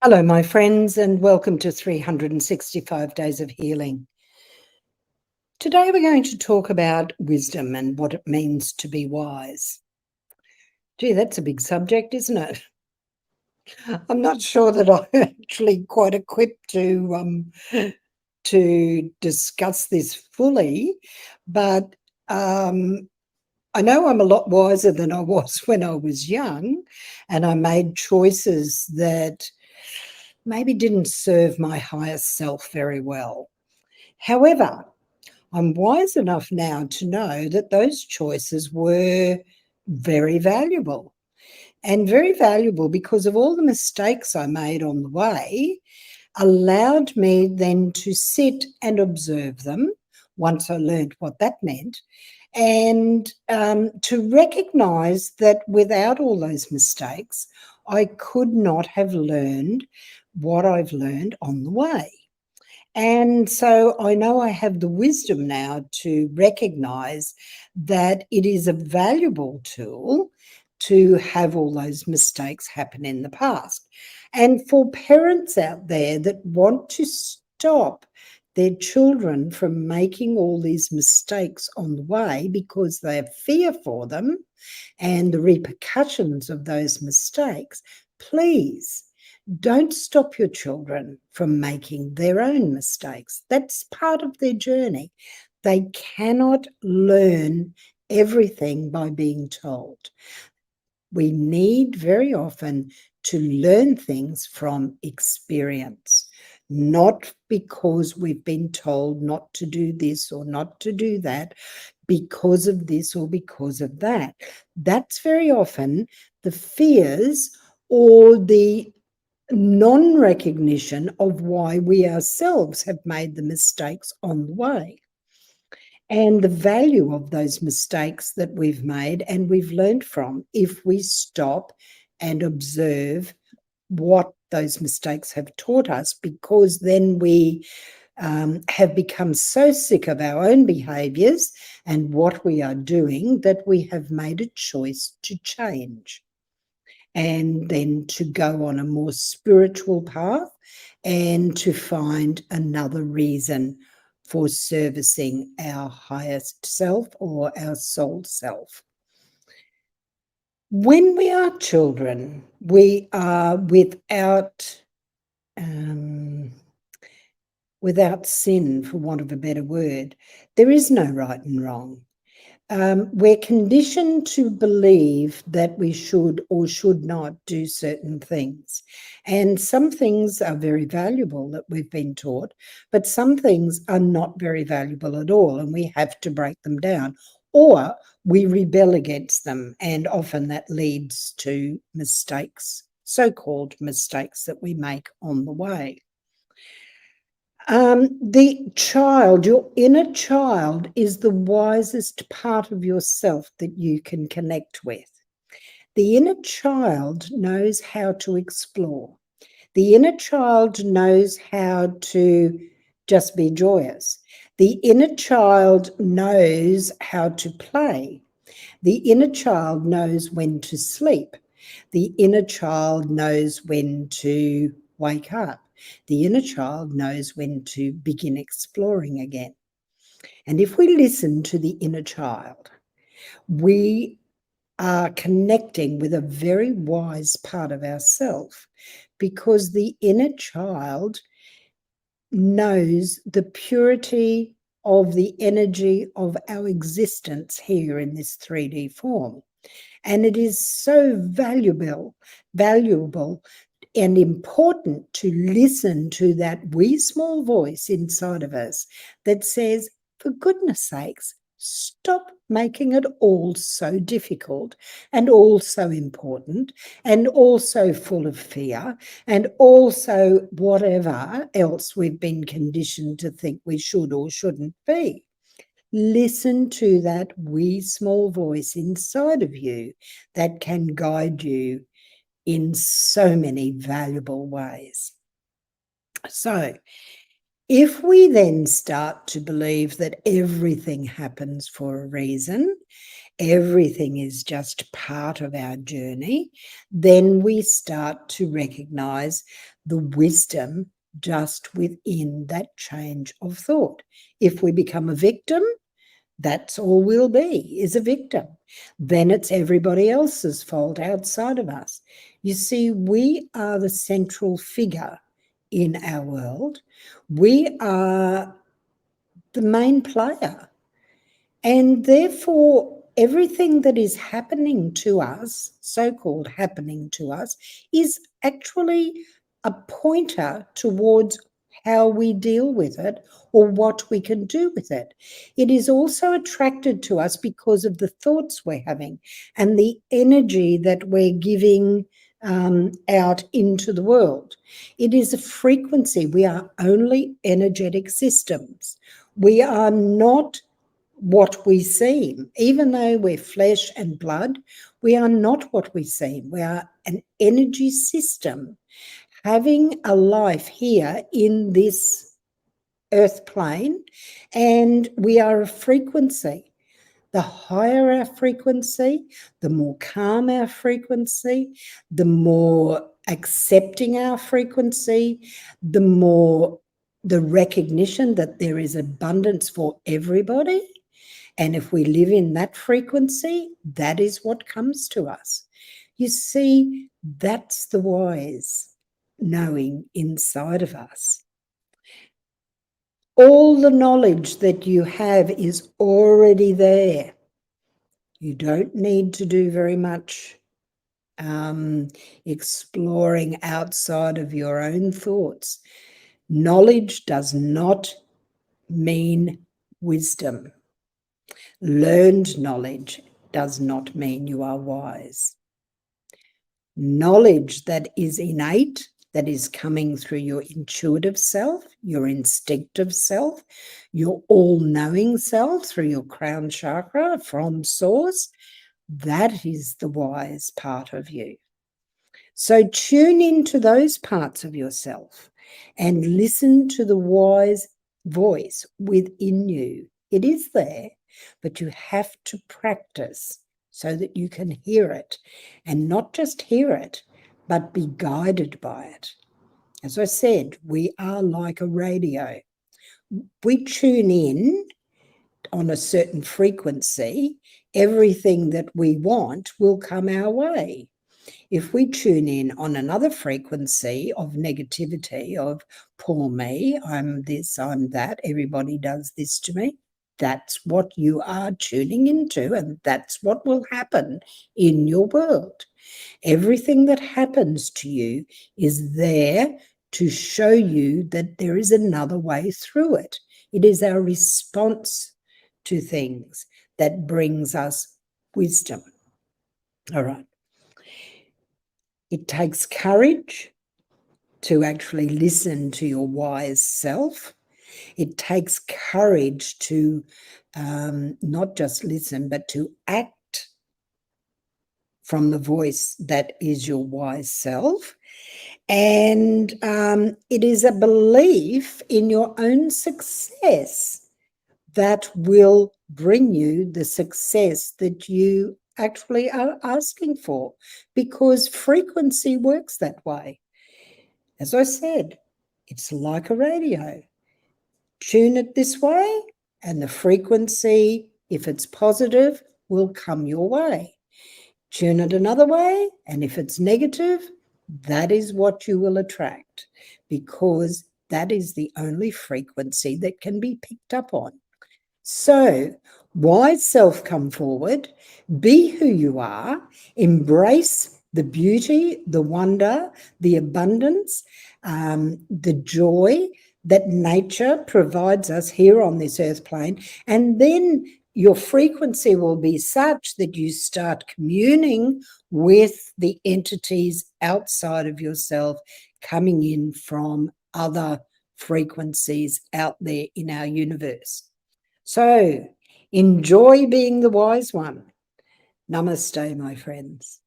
Hello, my friends, and welcome to 365 Days of Healing. Today, we're going to talk about wisdom and what it means to be wise. Gee, that's a big subject, isn't it? I'm not sure that I'm actually quite equipped to discuss this fully, but I know I'm a lot wiser than I was when I was young, and I made choices that maybe didn't serve my higher self very well. However, I'm wise enough now to know that those choices were very valuable and very valuable because of all the mistakes I made on the way, allowed me then to sit and observe them once I learned what that meant, and to recognize that without all those mistakes, I could not have learned what I've learned on the way. And so I know I have the wisdom now to recognize that it is a valuable tool to have all those mistakes happen in the past. And for parents out there that want to stop their children from making all these mistakes on the way because they have fear for them and the repercussions of those mistakes, please don't stop your children from making their own mistakes. That's part of their journey. They cannot learn everything by being told. We need very often to learn things from experience, not because we've been told not to do this or not to do that, because of this or because of that. That's very often the fears or the non-recognition of why we ourselves have made the mistakes on the way and the value of those mistakes that we've made and we've learned from if we stop and observe what those mistakes have taught us, because then we have become so sick of our own behaviors and what we are doing that we have made a choice to change and then to go on a more spiritual path and to find another reason for servicing our highest self or our soul self. When we are children, we are without sin, for want of a better word. There is no right and wrong. We're conditioned to believe that we should or should not do certain things. And some things are very valuable that we've been taught, but some things are not very valuable at all, and we have to break them down. Or we rebel against them, and often that leads to mistakes, so-called mistakes that we make on the way. The child, your inner child, is the wisest part of yourself that you can connect with. The inner child knows how to explore. The inner child knows how to just be joyous. The inner child knows how to play. The inner child knows when to sleep. The inner child knows when to wake up. The inner child knows when to begin exploring again. And if we listen to the inner child, we are connecting with a very wise part of ourself, because the inner child knows the purity of the energy of our existence here in this 3D form. And it is so valuable and important to listen to that wee small voice inside of us that says, for goodness sakes, stop making it all so difficult and all so important and also full of fear and also whatever else we've been conditioned to think we should or shouldn't be. Listen to that wee small voice inside of you that can guide you in so many valuable ways. So, if we then start to believe that everything happens for a reason, everything is just part of our journey, then we start to recognize the wisdom just within that change of thought. If we become a victim, that's all we'll be, is a victim. Then it's everybody else's fault outside of us. You see, we are the central figure in our world. We are the main player. And therefore, everything that is happening to us, so-called happening to us, is actually a pointer towards how we deal with it or what we can do with it. It is also attracted to us because of the thoughts we're having and the energy that we're giving out into the world. It is a frequency. We are only energetic systems. We are not what we seem. Even though we're flesh and blood, we are not what we seem. We are an energy system having a life here in this earth plane, and we are a frequency. The higher our frequency, the more calm our frequency, the more accepting our frequency, the more the recognition that there is abundance for everybody. And if we live in that frequency, that is what comes to us. You see, that's the wise knowing inside of us. All the knowledge that you have is already there. You don't need to do very much exploring outside of your own thoughts. Knowledge does not mean wisdom. Learned knowledge does not mean you are wise. Knowledge that is innate, that is coming through your intuitive self, your instinctive self, your all-knowing self through your crown chakra from source, that is the wise part of you. So tune into those parts of yourself and listen to the wise voice within you. It is there, but you have to practice so that you can hear it, and not just hear it, but be guided by it. As I said, we are like a radio. We tune in on a certain frequency, everything that we want will come our way. If we tune in on another frequency of negativity, of poor me, I'm this, I'm that, everybody does this to me, that's what you are tuning into, and that's what will happen in your world. Everything that happens to you is there to show you that there is another way through it. It is our response to things that brings us wisdom. All right. It takes courage to actually listen to your wise self. It takes courage to not just listen, but to act from the voice that is your wise self. And it is a belief in your own success that will bring you the success that you actually are asking for, because frequency works that way. As I said, it's like a radio. Tune it this way, and the frequency, if it's positive, will come your way. Tune it another way, and if it's negative, that is what you will attract, because that is the only frequency that can be picked up on. So, wise self, come forward, be who you are, embrace the beauty, the wonder, the abundance, the joy that nature provides us here on this earth plane. And then your frequency will be such that you start communing with the entities outside of yourself, coming in from other frequencies out there in our universe. So enjoy being the wise one. Namaste, my friends.